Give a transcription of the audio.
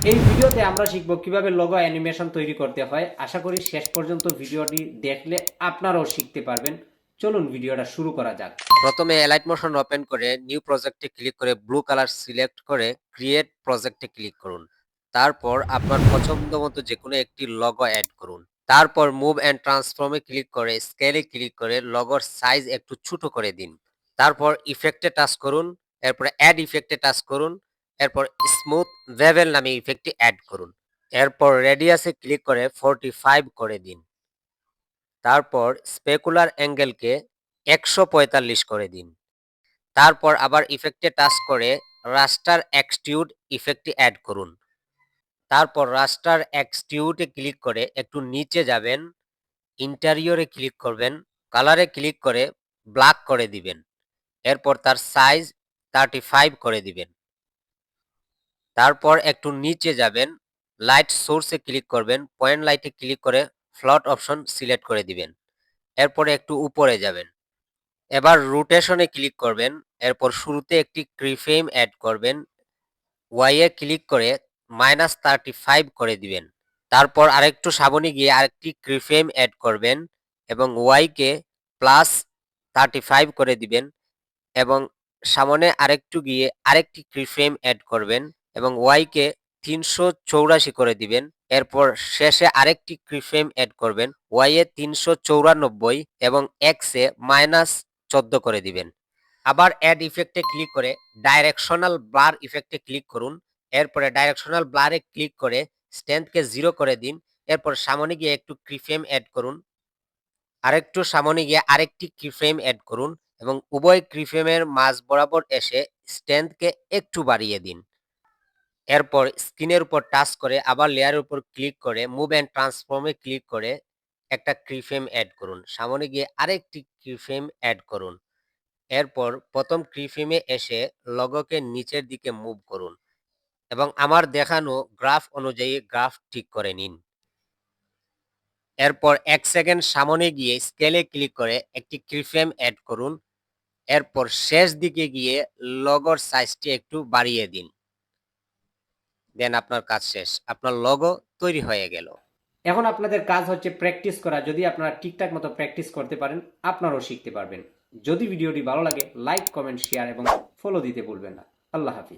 এই ভিডিওতে আমরা শিখব কিভাবে লোগো অ্যানিমেশন তৈরি করতে হয়। আশা করি শেষ পর্যন্ত ভিডিওটি দেখলে আপনারাও শিখতে পারবেন। চলুন ভিডিওটা শুরু করা যাক। প্রথমে এলাইট মোশন ওপেন করে নিউ প্রজেক্টে ক্লিক করে ব্লু কালার সিলেক্ট করে ক্রিয়েট প্রজেক্টে ক্লিক করুন। তারপর আপনার পছন্দ মতো যে কোনো একটি লগো অ্যাড করুন। তারপর মুভ অ্যান্ড ট্রান্সফর্মে ক্লিক করে স্কেলে ক্লিক করে লগোর সাইজ একটু ছোট করে দিন। তারপর ইফেক্টে টাচ করুন, এরপরে অ্যাড ইফেক্টে টাচ করুন, এরপর স্মুথ ভেভেল নামে ইফেক্টটি অ্যাড করুন। এরপর রেডিয়াসে ক্লিক করে 45 করে দিন। তারপর স্পেকুলার অ্যাঙ্গেলকে 145 করে দিন। তারপর আবার ইফেক্টে টাচ করে রাস্টার এক্সটিউড ইফেক্টটি অ্যাড করুন। তারপর রাস্টার এক্সটিউডে ক্লিক করে একটু নিচে যাবেন, ইন্টেরিয়রে ক্লিক করবেন, কালারে ক্লিক করে ব্ল্যাক করে দিবেন। এরপর তার সাইজ 35 করে দিবেন। তারপর একটু নিচে যাবেন, লাইট সোর্সে ক্লিক করবেন, পয়েন্ট লাইটে ক্লিক করে ফ্লট অপশন সিলেক্ট করে দিবেন। এরপরে একটু উপরে যাবেন, এবার রোটেশনে ক্লিক করবেন, এরপর শুরুতে একটি কিফ্রেম অ্যাড করবেন, ওয়াই এ ক্লিক করে -35 করে দিবেন। তারপর আরেকটু সামনে গিয়ে আরেকটি কিফ্রেম অ্যাড করবেন এবং ওয়াই কে +35 করে দিবেন এবং সামনে আরেকটু গিয়ে আরেকটি কিফ্রেম অ্যাড করবেন এবং ওয়াই কে 384 করে দিবেন। এরপর শেষে আরেকটি কিফ্রেম অ্যাড করবেন, ওয়াই এ 394 এবং এক্স এ -14 করে দিবেন। আবার অ্যাড ইফেক্টে ক্লিক করে ডাইরেকশনাল ব্লার ইফেক্টে ক্লিক করুন। এরপরে ডাইরেকশনাল ব্লারে ক্লিক করে স্ট্রেংথকে 0 করে দিন। এরপর সামনে গিয়ে একটু কিফ্রেম অ্যাড করুন, আরেকটু সামনে গিয়ে আরেকটি কিফ্রেম অ্যাড করুন এবং উভয় কিফ্রেমের মাঝ বরাবর এসে স্ট্রেংথকে একটু বাড়িয়ে দিন। এরপর স্ক্রিনের উপর টাচ করে আবার লেয়ারের উপর ক্লিক করে মুভ অ্যান্ড ট্রান্সফর্মে ক্লিক করে একটা কিফ্রেম অ্যাড করুন, সামনে গিয়ে আরেকটি কিফ্রেম অ্যাড করুন। এরপর প্রথম কিফ্রেমে এসে লোগোকে নিচের দিকে মুভ করুন এবং আমার দেখানো গ্রাফ অনুযায়ী গ্রাফ ঠিক করে নিন। এরপর 1 সেকেন্ড সামনে গিয়ে স্কেলে ক্লিক করে একটি কিফ্রেম অ্যাড করুন। এরপর শেষ দিকে গিয়ে লোগোর সাইজটি একটু বাড়িয়ে দিন। দেন আপনার কাজ শেষ, আপনার লোগো তৈরি হয়ে গেল। এখন আপনাদের কাজ হচ্ছে প্র্যাকটিস করা। যদি আপনারা ঠিকঠাক মতো প্র্যাকটিস করতে পারেন, আপনারাও শিখতে পারবেন। যদি ভিডিওটি ভালো লাগে, লাইক, কমেন্ট, শেয়ার এবং ফলো দিতে ভুলবেন না। আল্লাহ হাফিজ।